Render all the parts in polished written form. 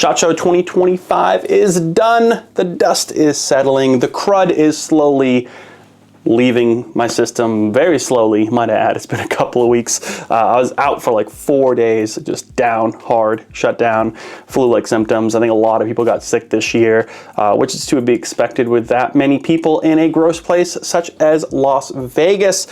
SHOT Show 2025 is done. The dust is settling. The crud is slowly leaving my system, very slowly, might I add. It's been a couple of weeks. I was out for like 4 days, just down hard, shut down, flu-like symptoms. I think a lot of people got sick this year, which is to be expected with that many people in a gross place such as Las Vegas.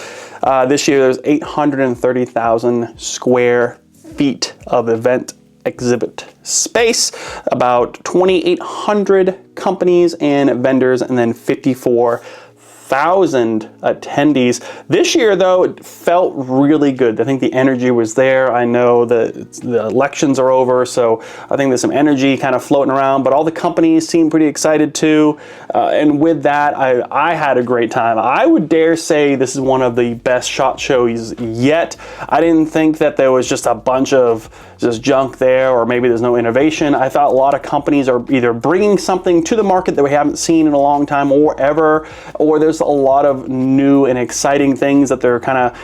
This year there's 830,000 square feet of event exhibit space, about 2,800 companies and vendors, and then 54,000 attendees. This year, though, it felt really good. I think the energy was there. I know that the elections are over, so I think there's some energy kind of floating around, but all the companies seem pretty excited too. And with that, I had a great time. I would dare say this is one of the best SHOT Shows yet. I didn't think that there was just a bunch of just junk there, or maybe there's no innovation. I thought a lot of companies are either bringing something to the market that we haven't seen in a long time or ever, or there's a lot of new and exciting things that they're kind of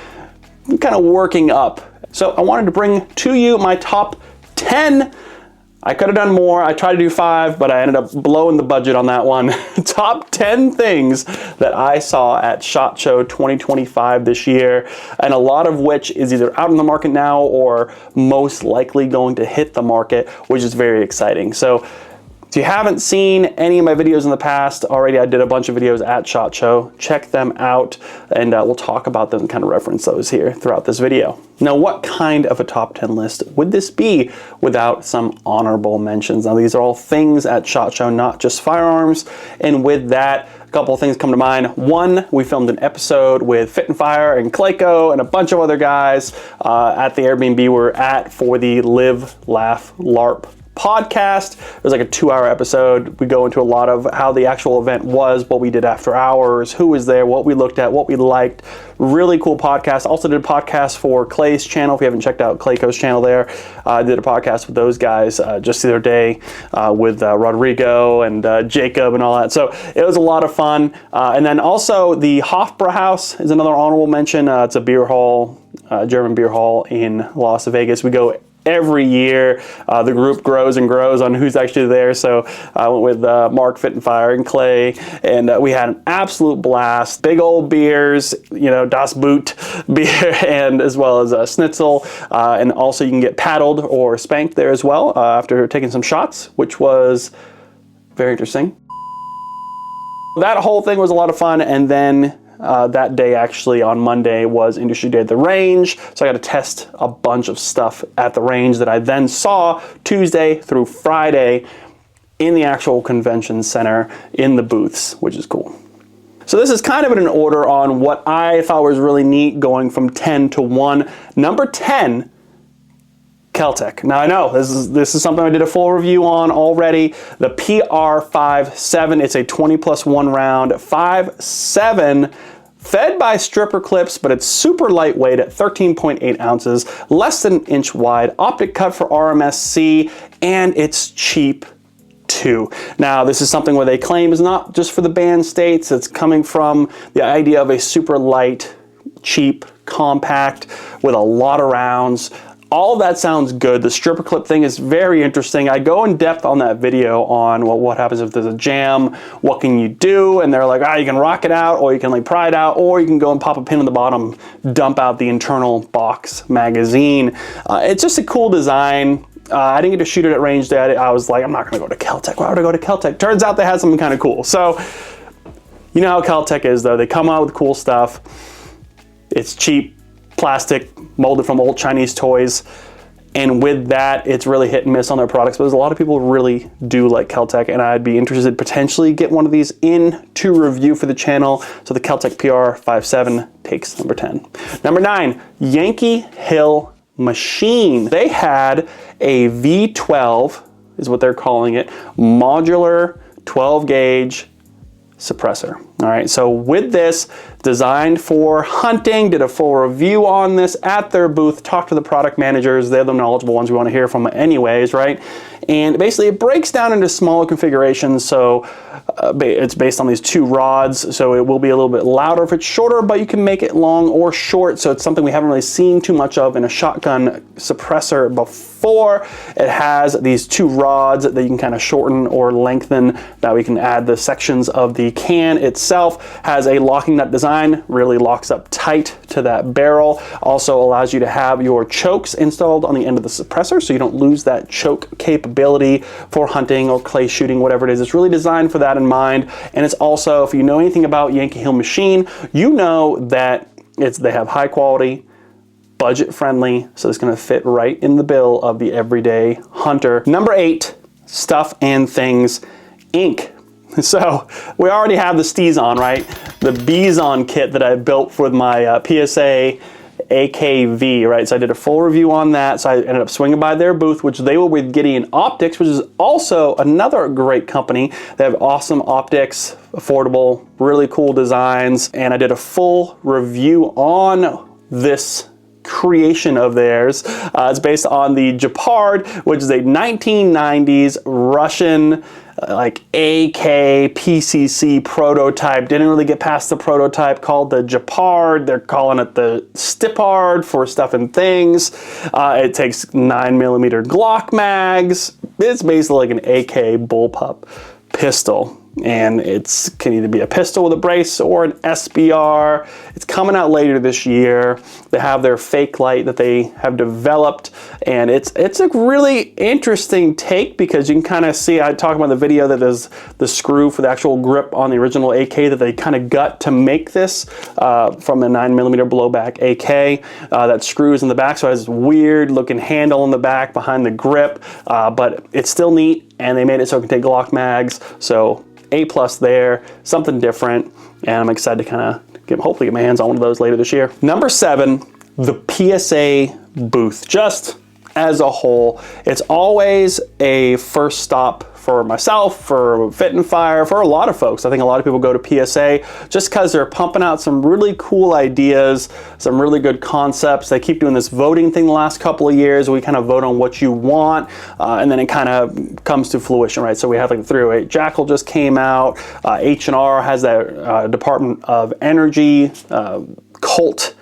working up. So I wanted to bring to you my top 10. I could have done more. I tried to do 5, but I ended up blowing the budget on that one. Top 10 things that I saw at SHOT Show 2025 this year, and a lot of which is either out in the market now or most likely going to hit the market, which is very exciting. So if you haven't seen any of my videos in the past already, I did a bunch of videos at SHOT Show. Check them out, and we'll talk about them and kind of reference those here throughout this video. Now, what kind of a top 10 list would this be without some honorable mentions? Now, these are all things at SHOT Show, not just firearms. And with that, a couple of things come to mind. One, we filmed an episode with Fit and Fire and Clayco and a bunch of other guys at the Airbnb we're at for the Live, Laugh, LARP podcast. It was like a 2-hour episode. We go into a lot of how the actual event was, what we did after hours, who was there, what we looked at, what we liked. Really cool podcast. Also did a podcast for Clay's channel. If you haven't checked out Clayco's channel there, I did a podcast with those guys just the other day with Rodrigo and Jacob and all that. So it was a lot of fun. And then also the Hofbrauhaus is another honorable mention. It's a beer hall, German beer hall in Las Vegas. We go every year. The group grows and grows on who's actually there. So I went with Mark, Fit and Fire, and Clay, and we had an absolute blast. Big old beers, you know, Das Boot beer, and as well as Schnitzel. And also you can get paddled or spanked there as well after taking some shots, which was very interesting. That whole thing was a lot of fun. And then that day, actually, on Monday, was Industry Day at the range. So I got to test a bunch of stuff at the range that I then saw Tuesday through Friday in the actual convention center in the booths, which is cool. So this is kind of in an order on what I thought was really neat, going from 10 to 1. Number 10, Kel-Tec. Now I know this is something I did a full review on already. The PR57, it's a 20+1 round 5.7, fed by stripper clips, but it's super lightweight at 13.8 ounces, less than an inch wide, optic cut for RMSC, and it's cheap too. Now, this is something where they claim is not just for the banned states. It's coming from the idea of a super light, cheap, compact with a lot of rounds. All that sounds good. The stripper clip thing is very interesting. I go in depth on that video on what happens if there's a jam, what can you do? And they're like, you can rock it out, or you can like pry it out, or you can go and pop a pin in the bottom, dump out the internal box magazine. It's just a cool design. I didn't get to shoot it at range day. I was like, I'm not gonna go to Kel-Tec. Why would I go to Kel-Tec? Turns out they had something kind of cool. So, you know how Kel-Tec is though. They come out with cool stuff. It's cheap, plastic, molded from old Chinese toys, and with that, it's really hit and miss on their products, but there's a lot of people who really do like Kel-Tec, and I'd be interested potentially get one of these in to review for the channel. So the Kel-Tec PR57 takes number 10. Number 9, Yankee Hill Machine. They had a V12, is what they're calling it, modular 12 gauge suppressor. All right, so with this, designed for hunting, did a full review on this at their booth, talked to the product managers. They're the knowledgeable ones we want to hear from anyways, right? And basically it breaks down into smaller configurations. So it's based on these 2 rods. So it will be a little bit louder if it's shorter, but you can make it long or short. So it's something we haven't really seen too much of in a shotgun suppressor before. before. It has these two rods that you can kind of shorten or lengthen. Now we can add the sections of the can itself. Has a locking nut design, really locks up tight to that barrel. Also allows you to have your chokes installed on the end of the suppressor so you don't lose that choke capability for hunting or clay shooting, whatever it is. It's really designed for that in mind. And it's also, if you know anything about Yankee Hill Machine, you know that they have high quality, budget friendly, so it's going to fit right in the bill of the everyday hunter. Number 8, Stuff and Things Inc. So we already have the Stizon, right? The Bizon kit that I built with my PSA AKV, right? So I did a full review on that. So I ended up swinging by their booth, which they were with Gideon Optics, which is also another great company. They have awesome optics, affordable, really cool designs. And I did a full review on this creation of theirs. It's based on the Gepard, which is a 1990s Russian like AK PCC prototype. Didn't really get past the prototype, called the Gepard. They're calling it the Stipard for Stuff and Things. It takes 9mm Glock mags. It's basically like an AK bullpup pistol. And it can either be a pistol with a brace or an SBR. It's coming out later this year. They have their fake light that they have developed, and it's a really interesting take because you can kind of see, I talked about in the video that there's the screw for the actual grip on the original AK that they kind of gut to make this from a 9mm blowback AK. That screws in the back, so it has this weird looking handle in the back behind the grip, but it's still neat, and they made it so it can take Glock mags. So A+ there, something different, and I'm excited to kind of hopefully get my hands on one of those later this year. Number 7, the PSA booth. Just as a whole, it's always a first stop for myself, for Fit and Fire, for a lot of folks. I think a lot of people go to PSA just because they're pumping out some really cool ideas, some really good concepts. They keep doing this voting thing the last couple of years. We kind of vote on what you want, and then it kind of comes to fruition, right? So we have like the 308 Jackal just came out. H&R has that Department of Energy Colt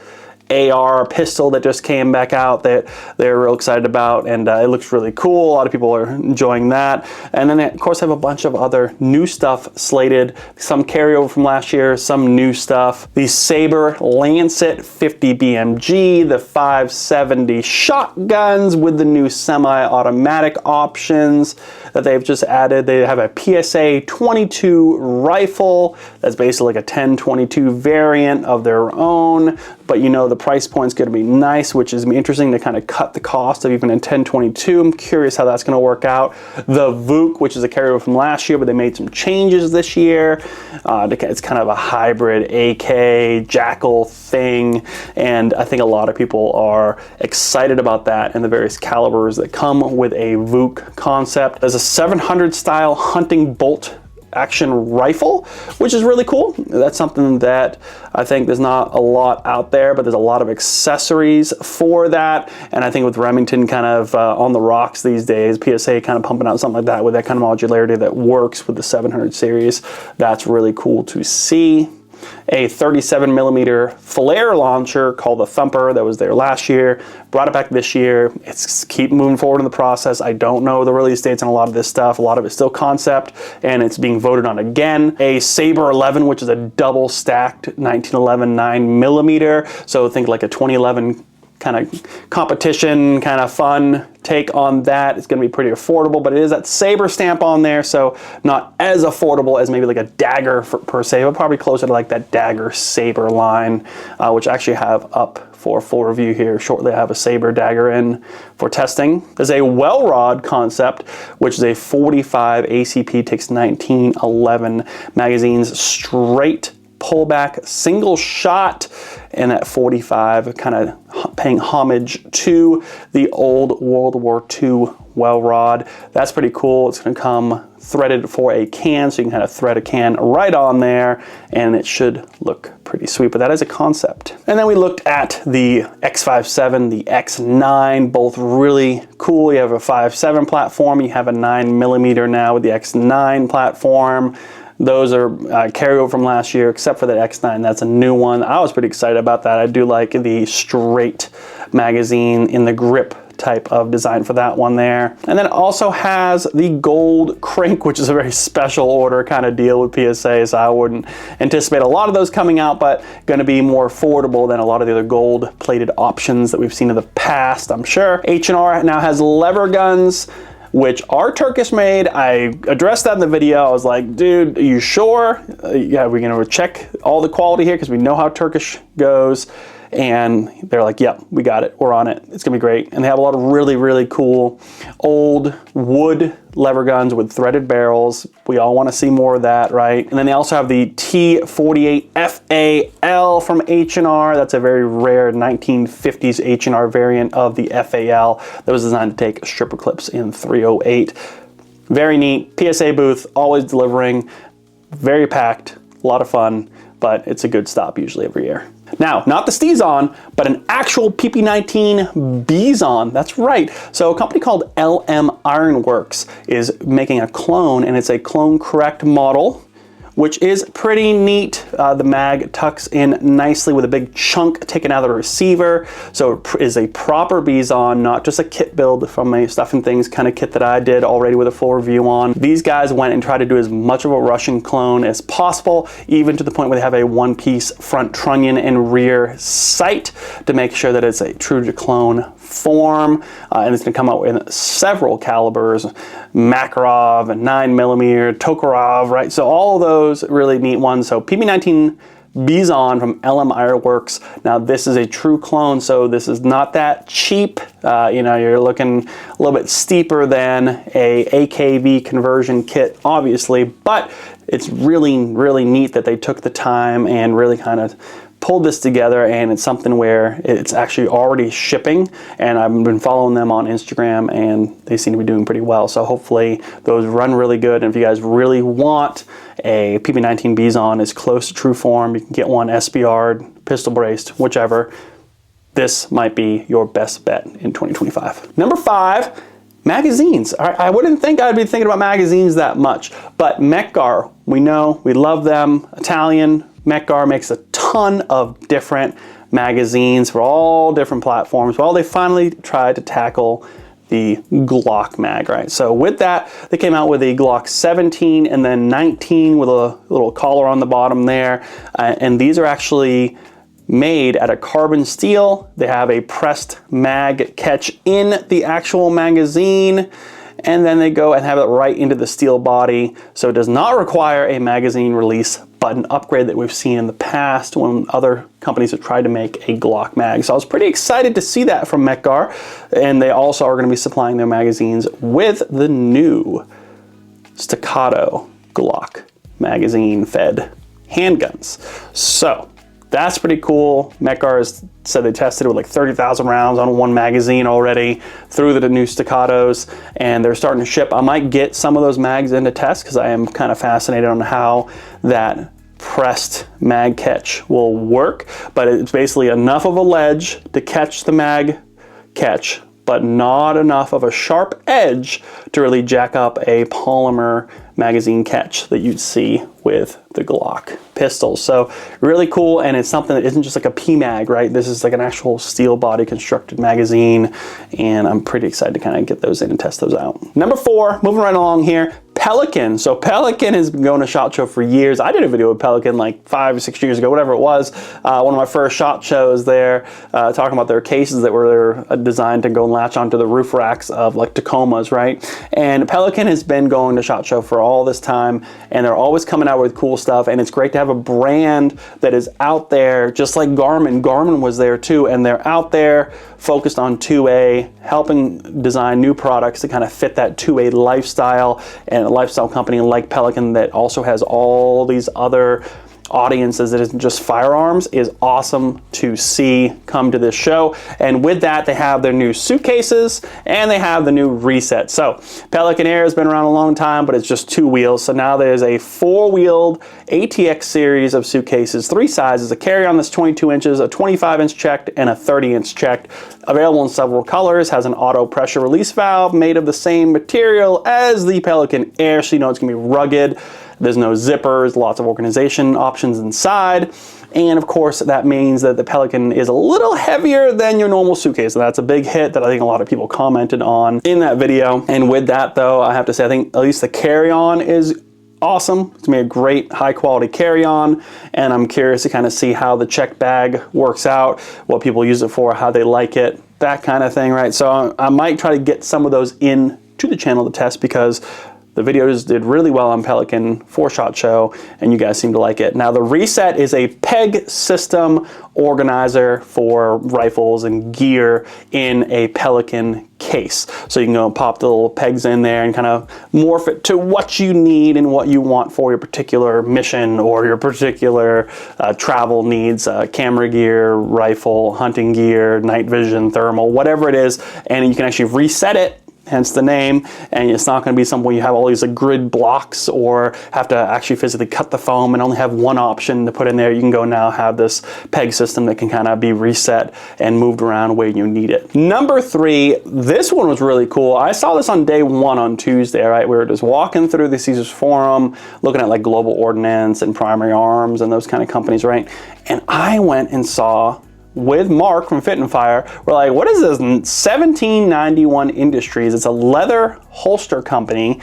AR pistol that just came back out that they're real excited about, and it looks really cool. A lot of people are enjoying that. And then they, of course, have a bunch of other new stuff slated, some carryover from last year, some new stuff. The Saber Lancet 50 BMG, the 570 shotguns with the new semi-automatic options that they've just added. They have a PSA 22 rifle that's basically like a 10-22 variant of their own, but you know the price point's going to be nice, which is interesting to kind of cut the cost of even a 10-22. I'm curious how that's going to work out. The Vuk, which is a carryover from last year, but they made some changes this year. It's kind of a hybrid AK Jackal thing, and I think a lot of people are excited about that and the various calibers that come with a Vuk concept. There's a 700 style hunting bolt action rifle, which is really cool. That's something that I think there's not a lot out there, but there's a lot of accessories for that. And I think with Remington kind of on the rocks these days, PSA kind of pumping out something like that with that kind of modularity that works with the 700 series, that's really cool to see. A 37mm flare launcher called the Thumper that was there last year, brought it back this year. It's keep moving forward in the process. I don't know the release dates on a lot of this stuff. A lot of it's still concept, and it's being voted on again. A Saber 11, which is a double stacked 1911 9mm. So think like a 2011 kind of competition, kind of fun take on that. It's going to be pretty affordable, but it is that Saber stamp on there, so not as affordable as maybe like a Dagger per se, but probably closer to like that Dagger Saber line, which I actually have up for a full review here shortly. I have a Saber Dagger in for testing. There's a Well Rod concept, which is a 45 ACP, takes 1911 magazines, straight pullback single shot, and at 45 kind of paying homage to the old World War II well rod. That's pretty cool. It's going to come threaded for a can, so you can kind of thread a can right on there, and it should look pretty sweet, but that is a concept. And then we looked at the X57, the X9, both really cool. You have a 5.7 platform, you have a 9mm now with the X9 platform. Those are carryover from last year, except for the X9. That's a new one. I was pretty excited about that. I do like the straight magazine in the grip type of design for that one there. And then it also has the gold crank, which is a very special order kind of deal with PSA, so I wouldn't anticipate a lot of those coming out, but going to be more affordable than a lot of the other gold plated options that we've seen in the past, I'm sure. H&R now has lever guns, which are Turkish made. I addressed that in the video. I was like, dude, are you sure? Yeah, we're gonna check all the quality here because we know how Turkish goes. And they're like, yep, we got it, we're on it. It's gonna be great. And they have a lot of really, really cool old wood lever guns with threaded barrels. We all wanna see more of that, right? And then they also have the T48 FAL from H&R. That's a very rare 1950s H&R variant of the FAL that was designed to take stripper clips in 308. Very neat, PSA booth, always delivering, very packed, a lot of fun, but it's a good stop usually every year. Now, not the Stizon, but an actual PP19 Bizon. That's right. So a company called LM Ironworks is making a clone, and it's a clone correct model, which is pretty neat. The mag tucks in nicely with a big chunk taken out of the receiver. So it is a proper Bizon, not just a kit build from a Stuff and Things kind of kit that I did already with a full review on. These guys went and tried to do as much of a Russian clone as possible, even to the point where they have a one-piece front trunnion and rear sight to make sure that it's a true to clone form. And it's gonna come out in several calibers, Makarov and 9mm, Tokarev, right? So all of those really neat ones. So PP19 Bizon from LM Ironworks. Now this is a true clone, so this is not that cheap. You know, you're looking a little bit steeper than a AKV conversion kit, obviously, but it's really, really neat that they took the time and really kind of pulled this together, and it's something where it's actually already shipping, and I've been following them on Instagram and they seem to be doing pretty well. So hopefully those run really good, and if you guys really want a PP19 Bizon as close to true form, you can get one SBR'd, pistol braced, whichever. This might be your best bet in 2025. Number 5, magazines. I wouldn't think I'd be thinking about magazines that much, but mec-gar, we know, we love them. Italian, mec-gar makes a ton of different magazines for all different platforms. Well, they finally tried to tackle the Glock mag, right? So with that, they came out with a Glock 17 and then 19 with a little collar on the bottom there. And these are actually made out of carbon steel. They have a pressed mag catch in the actual magazine, and then they go and have it right into the steel body. So it does not require a magazine release, but an upgrade that we've seen in the past when other companies have tried to make a Glock mag. So I was pretty excited to see that from mec-gar, and they also are going to be supplying their magazines with the new Staccato Glock magazine fed handguns. So that's pretty cool. mec-gar has said they tested it with like 30,000 rounds on one magazine already through the new Staccatos, and they're starting to ship. I might get some of those mags into test because I am kind of fascinated on how that pressed mag catch will work, but it's basically enough of a ledge to catch the mag catch, but not enough of a sharp edge to really jack up a polymer magazine catch that you'd see with the Glock pistols. So really cool, and it's something that isn't just like a PMag, right? This is like an actual steel body constructed magazine, and I'm pretty excited to kind of get those in and test those out. Number 4, moving right along here, Pelican. So Pelican has been going to SHOT Show for years. I did a video with Pelican like 5 or 6 years ago, whatever it was. One of my first SHOT shows there, talking about their cases that were designed to go and latch onto the roof racks of like Tacomas, right? And Pelican has been going to SHOT Show for all this time, and they're always coming out with cool stuff, and it's great to have a brand that is out there, just like Garmin. Garmin was there too, and they're out there focused on 2A, helping design new products to kind of fit that 2A lifestyle, and a lifestyle company like Pelican that also has all these other audiences that isn't just firearms is awesome to see come to this show. And with that, they have their new suitcases and they have the new reset. So Pelican Air has been around a long time, but it's just 2 wheels. So now there's a 4-wheeled ATX series of suitcases, 3 sizes, a carry-on that's 22 inches, a 25-inch checked, and a 30-inch checked. Available in several colors, has an auto pressure release valve made of the same material as the Pelican Air, so you know it's gonna be rugged. There's no zippers, lots of organization options inside. And of course, that means that the Pelican is a little heavier than your normal suitcase. And that's a big hit that I think a lot of people commented on in that video. And with that though, I have to say, I think at least the carry-on is awesome. It's gonna be a great high quality carry-on, and I'm curious to kind of see how the check bag works out, what people use it for, how they like it, that kind of thing, right? So I might try to get some of those in to the channel to test, because the videos did really well on Pelican for SHOT Show, and you guys seem to like it. Now the Reset is a peg system organizer for rifles and gear in a Pelican case. So you can go and pop the little pegs in there and kind of morph it to what you need and what you want for your particular mission or your particular travel needs, camera gear, rifle, hunting gear, night vision, thermal, whatever it is, and you can actually reset it, hence the name, and it's not going to be something where you have all these grid blocks or have to actually physically cut the foam and only have one option to put in there. You can go now have this peg system that can kind of be reset and moved around where you need it. Number 3, this one was really cool. I saw this on day 1 on Tuesday, right? We were just walking through the Caesars Forum, looking at like Global Ordnance and Primary Arms and those kind of companies, right? And I went and saw with Mark from Fit and Fire, we're like, what is this? 1791 Industries. It's a leather holster company,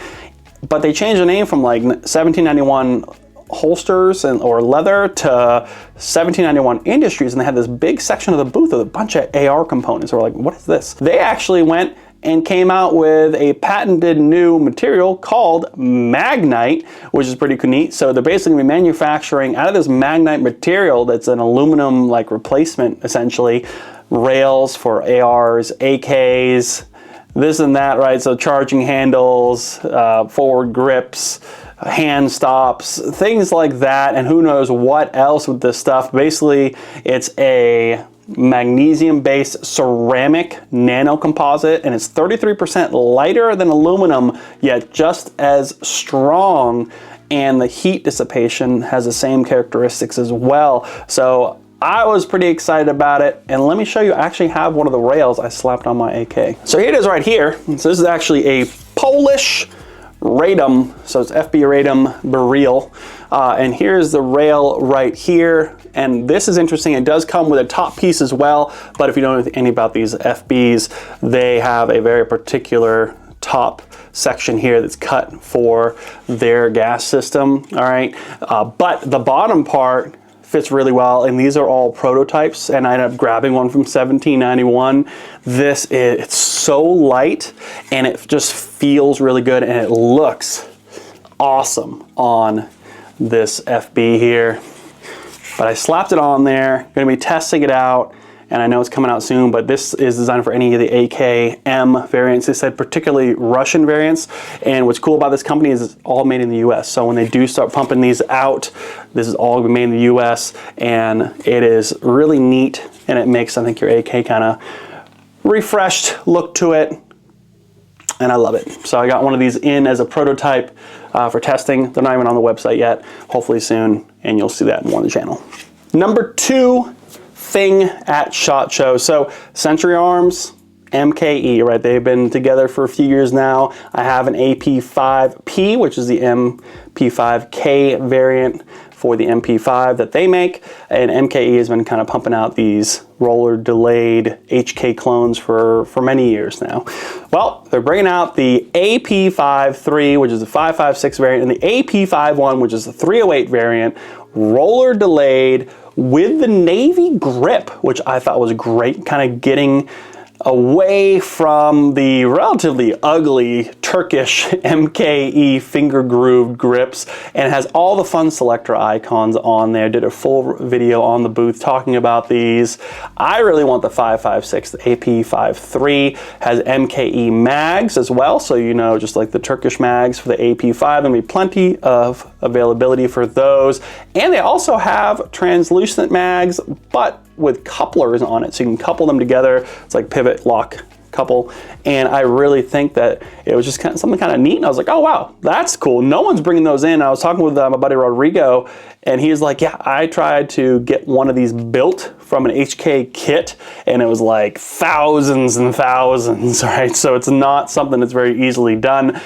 but they changed the name from like 1791 holsters or leather to 1791 Industries, and they had this big section of the booth with a bunch of AR components. We're like, what is this? They actually went and came out with a patented new material called Magnite, which is pretty neat. So they're basically gonna be manufacturing out of this Magnite material that's an aluminum like replacement, essentially, rails for ARs, AKs, this and that, right? So charging handles, forward grips, hand stops, things like that, and who knows what else with this stuff. Basically, it's a magnesium-based ceramic nano composite, and it's 33% lighter than aluminum, yet just as strong, and the heat dissipation has the same characteristics as well. So I was pretty excited about it, and let me show you. I actually have one of the rails I slapped on my AK. So here it is right here. So this is actually a Polish Radom, so it's FB Radom Beryl, and here's the rail right here. And this is interesting, it does come with a top piece as well, but if you don't know anything about these FBs, they have a very particular top section here that's cut for their gas system, all right? But the bottom part fits really well, and these are all prototypes, and I ended up grabbing one from 1791. It's so light, and it just feels really good, and it looks awesome on this FB here. But I slapped it on there, gonna be testing it out, and I know it's coming out soon, but this is designed for any of the AK-M variants. They said particularly Russian variants, and what's cool about this company is it's all made in the US. So when they do start pumping these out, this is all gonna be made in the US, and it is really neat, and it makes, I think, your AK kind of refreshed look to it, and I love it. So I got one of these in as a prototype for testing. They're not even on the website yet, hopefully soon, and you'll see that more on the channel. Number 2 thing at SHOT Show. So Century Arms, MKE, right? They've been together for a few years now. I have an AP5P, which is the MP5K variant for the MP5 that they make, and MKE has been kind of pumping out these roller delayed HK clones for many years now. Well, they're bringing out the AP5-3, which is the 5.56 variant, and the AP5-1, which is the 308 variant, roller delayed with the navy grip, which I thought was great, kind of getting away from the relatively ugly Turkish MKE finger grooved grips, and it has all the fun selector icons on there. Did a full video on the booth talking about these. I really want the 5.56. The AP5-3 has MKE mags as well, so you know, just like the Turkish mags for the AP5, there'll be plenty of availability for those. And they also have translucent mags, but with couplers on it, so you can couple them together. It's like pivot lock couple, and I really think that it was just something kind of neat, and I was like, oh wow, that's cool. No one's bringing those in. I was talking with my buddy Rodrigo, and he was like, yeah, I tried to get one of these built from an HK kit, and it was like thousands and thousands, right? So it's not something that's very easily done.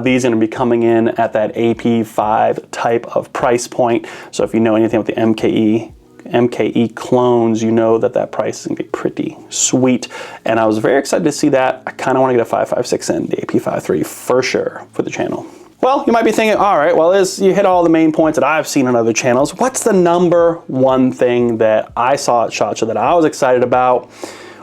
These are going to be coming in at that AP5 type of price point. So if you know anything with the MKE clones, you know that that price is going to be pretty sweet. And I was very excited to see that. I kind of want to get a 556 in the AP53 for sure for the channel. Well, you might be thinking, all right, well, you hit all the main points that I've seen on other channels. What's the number one thing that I saw at SHOT Show that I was excited about?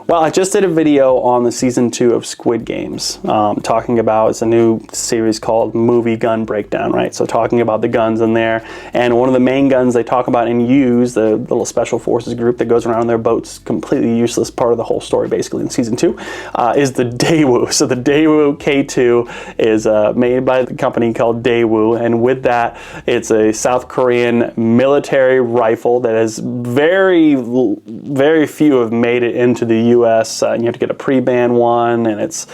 Well, I just did a video on the season 2 of Squid Games, talking about, it's a new series called Movie Gun Breakdown, right? So talking about the guns in there, and one of the main guns they talk about and use, the little special forces group that goes around in their boats, completely useless part of the whole story basically in season 2, is the Daewoo. So the Daewoo K2 is made by the company called Daewoo, and with that, it's a South Korean military rifle that is very few have made it into the US. You have to get a pre-ban one, and it's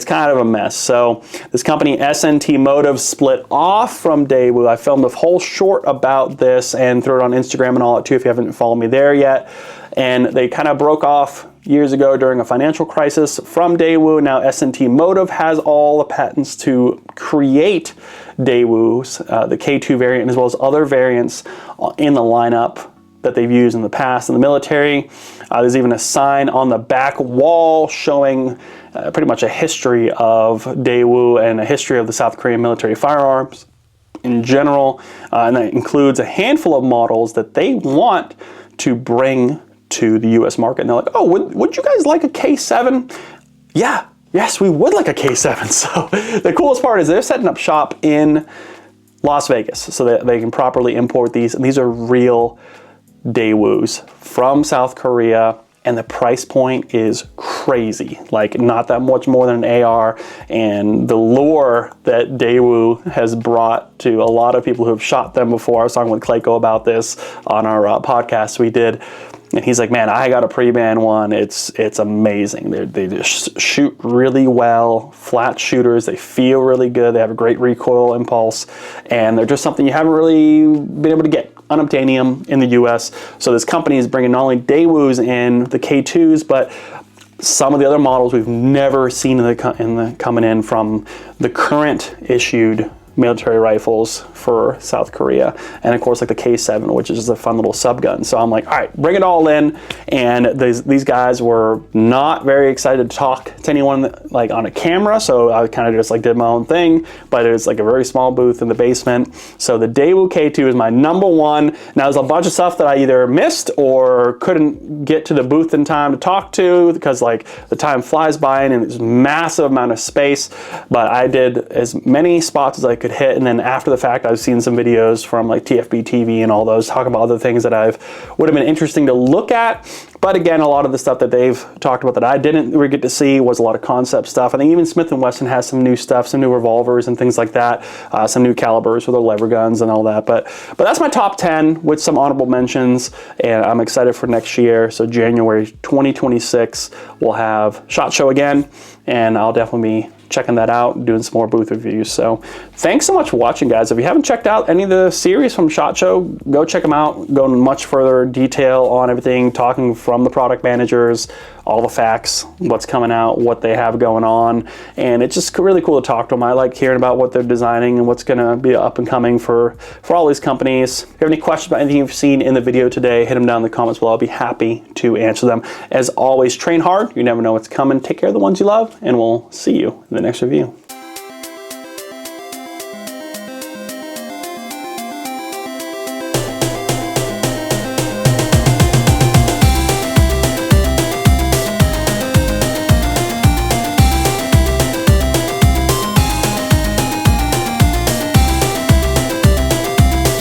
kind of a mess. So this company SNT Motive split off from Daewoo. I filmed a whole short about this and threw it on Instagram and all that too if you haven't followed me there yet. And they kind of broke off years ago during a financial crisis from Daewoo. Now SNT Motive has all the patents to create Daewoo's, the K2 variant, as well as other variants in the lineup that they've used in the past in the military. There's even a sign on the back wall showing pretty much a history of Daewoo and a history of the South Korean military firearms in general. And that includes a handful of models that they want to bring to the US market. And they're like, oh, would you guys like a K7? Yeah, yes, we would like a K7. So the coolest part is they're setting up shop in Las Vegas so that they can properly import these. And these are real Daewoos from South Korea, and the price point is crazy, like not that much more than an AR. And the lure that Daewoo has brought to a lot of people who have shot them before, I was talking with Clayco about this on our podcast we did, and he's like, man, I got a pre-ban one. It's amazing. They just shoot really well, flat shooters. They feel really good. They have a great recoil impulse, and they're just something you haven't really been able to get unobtainium in the US. So this company is bringing not only Daewoos in, the K2s, but some of the other models we've never seen coming in from the current issued military rifles for South Korea, and of course like the K7, which is just a fun little subgun. So I'm like, all right, bring it all in. And these guys were not very excited to talk to anyone like on a camera, so I kind of just like did my own thing, but it was like a very small booth in the basement. So the Daewoo K2 is my number one. Now there's a bunch of stuff that I either missed or couldn't get to the booth in time to talk to because like the time flies by and there's massive amount of space, but I did as many spots as I could hit. And then after the fact, I've seen some videos from like TFB TV and all those talk about other things that would have been interesting to look at. But again, a lot of the stuff that they've talked about that I didn't really get to see was a lot of concept stuff. I think even Smith & Wesson has some new stuff, some new revolvers and things like that, some new calibers for their lever guns and all that. But that's my top 10 with some honorable mentions, and I'm excited for next year. So January 2026, we'll have SHOT Show again, and I'll definitely be checking that out, doing some more booth reviews. So thanks so much for watching, guys. If you haven't checked out any of the series from SHOT Show, go check them out. Go in much further detail on everything, talking from the product managers, all the facts, what's coming out, what they have going on. And it's just really cool to talk to them. I like hearing about what they're designing and what's gonna be up and coming for all these companies. If you have any questions about anything you've seen in the video today, hit them down in the comments below. I'll be happy to answer them. As always, train hard. You never know what's coming. Take care of the ones you love, and we'll see you in the next review.